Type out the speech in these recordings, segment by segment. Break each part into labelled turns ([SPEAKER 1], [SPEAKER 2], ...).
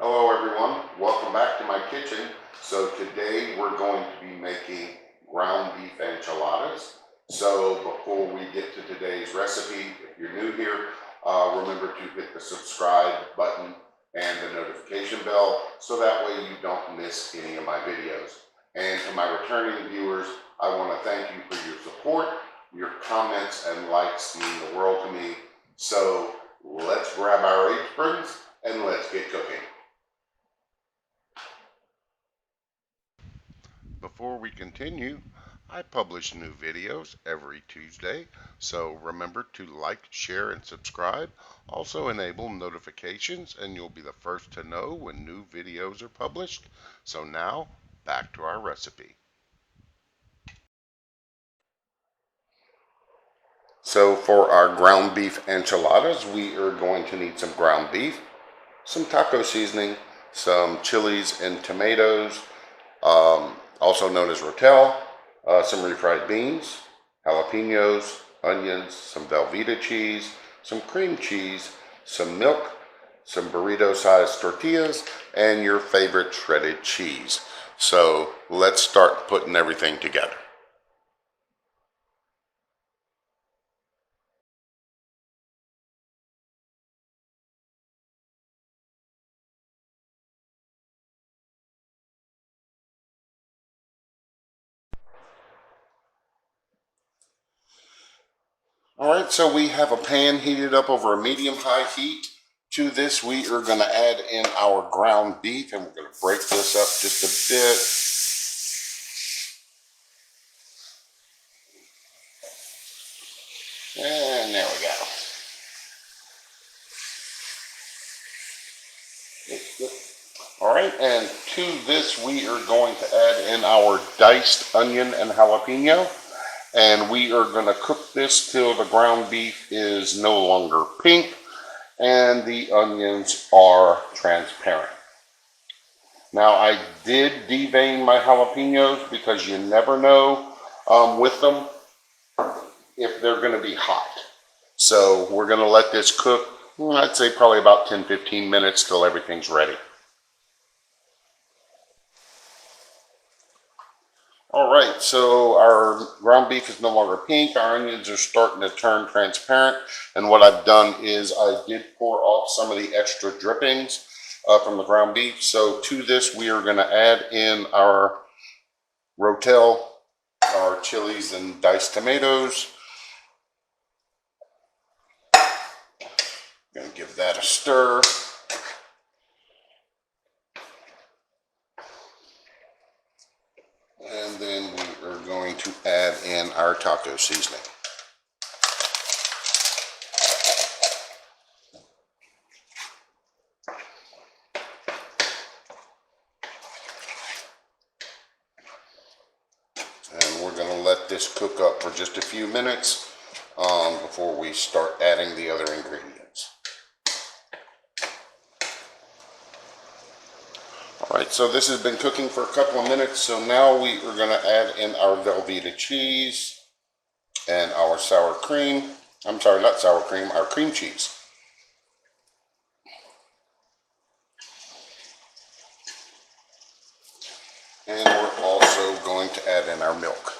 [SPEAKER 1] Hello everyone, welcome back to my kitchen. So today we're going to be making ground beef enchiladas. So before we get to today's recipe, if you're new here, remember to hit the subscribe button and the notification bell so that way you don't miss any of my videos. And to my returning viewers, I want to thank you for your support. Your comments and likes mean the world to me. So let's grab our aprons and let's get cooking. Before we continue, I publish new videos every Tuesday, so remember to like, share, and subscribe. Also enable notifications and you'll be the first to know when new videos are published. So now, back to our recipe. So for our ground beef enchiladas, we are going to need some ground beef, some taco seasoning, some chilies and tomatoes, also known as rotel, some refried beans, jalapenos, onions, some Velveeta cheese, some cream cheese, some milk, some burrito-sized tortillas, and your favorite shredded cheese. So let's start putting everything together. All right, so we have a pan heated up over a medium-high heat. To this, we are going to add in our ground beef, and we're going to break this up just a bit. And there we go. All right, and to this, we are going to add in our diced onion and jalapeno. And we are going to cook this till the ground beef is no longer pink and the onions are transparent. Now I did devein my jalapenos because you never know with them if they're going to be hot. So we're going to let this cook, I'd say probably about 10-15 minutes till everything's ready. All right, so our ground beef is no longer pink. Our onions are starting to turn transparent. And what I've done is I did pour off some of the extra drippings from the ground beef. So to this, we are going to add in our rotel, our chilies and diced tomatoes. Going to give that a stir. And then we are going to add in our taco seasoning. And we're going to let this cook up for just a few minutes before we start adding the other ingredients. Alright, so this has been cooking for a couple of minutes, so now we are going to add in our Velveeta cheese and our sour cream. I'm sorry, not sour cream, our cream cheese. And we're also going to add in our milk.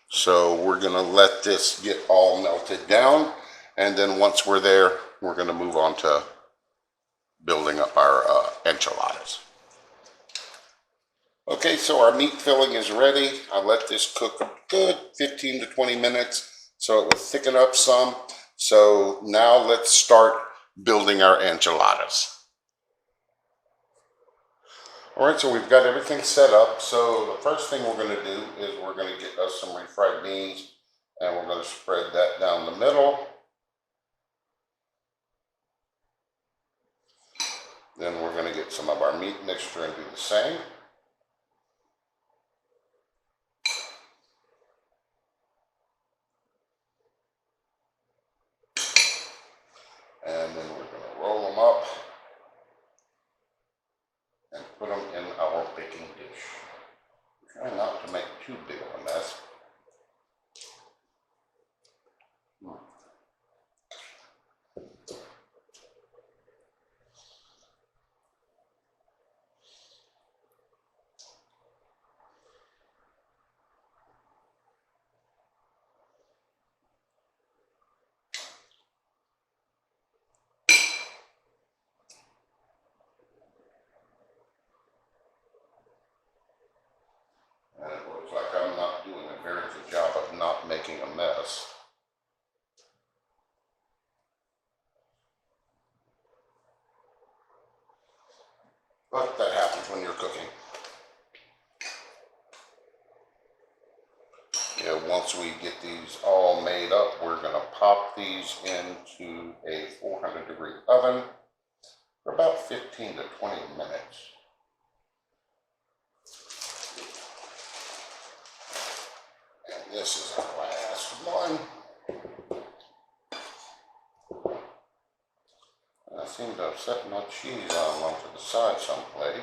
[SPEAKER 1] So we're going to let this get all melted down, and then once we're there, we're going to move on to building up our enchiladas. Okay, so our meat filling is ready. I let this cook a good 15 to 20 minutes so it will thicken up some. So now let's start building our enchiladas. All right, so we've got everything set up. So the first thing we're going to do is we're going to get us some refried beans and we're going to spread that down the middle. Then we're going to get some of our meat mixture and do the same. And then we're going to roll them up and put them in our baking dish. Try not to make too big of a mess. But that happens when you're cooking. Yeah, once we get these all made up, we're going to pop these into a 400-degree oven for about 15 to 20 minutes. And this is the last one. And I seem to have set my cheese on one to the side someplace.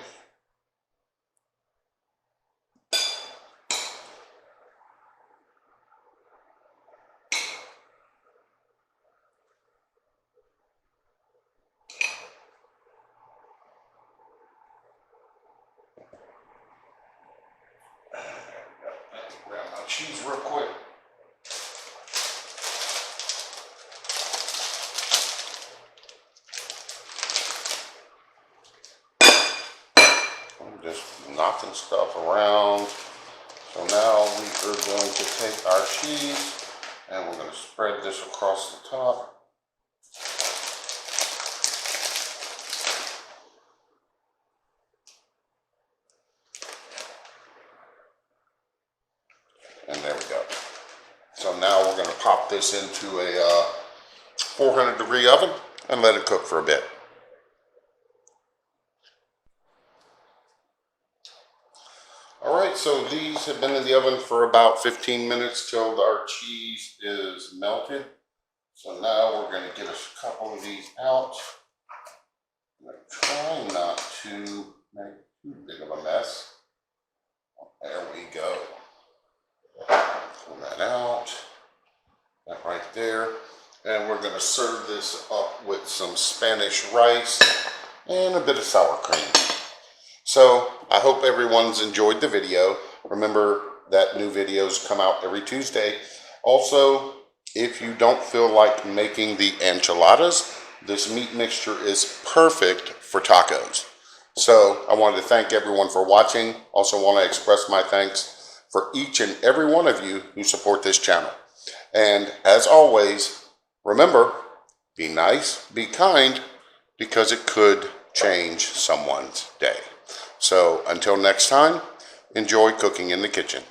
[SPEAKER 1] Grab my cheese real quick. I'm just knocking stuff around. So now we are going to take our cheese and we're going to spread this across the top. And there we go. So now we're going to pop this into a 400-degree oven and let it cook for a bit. Alright, so these have been in the oven for about 15 minutes till our cheese is melted. So now we're going to get us a couple of these out. I'm going to try not to make too big of a mess. There we go. Pull that out. That right there. And we're going to serve this up with some Spanish rice and a bit of sour cream. So I hope everyone's enjoyed the video. Remember that new videos come out every Tuesday. Also, if you don't feel like making the enchiladas, this meat mixture is perfect for tacos. So I wanted to thank everyone for watching. Also want to express my thanks for each and every one of you who support this channel. And as always, remember, be nice, be kind, because it could change someone's day. So until next time, enjoy cooking in the kitchen.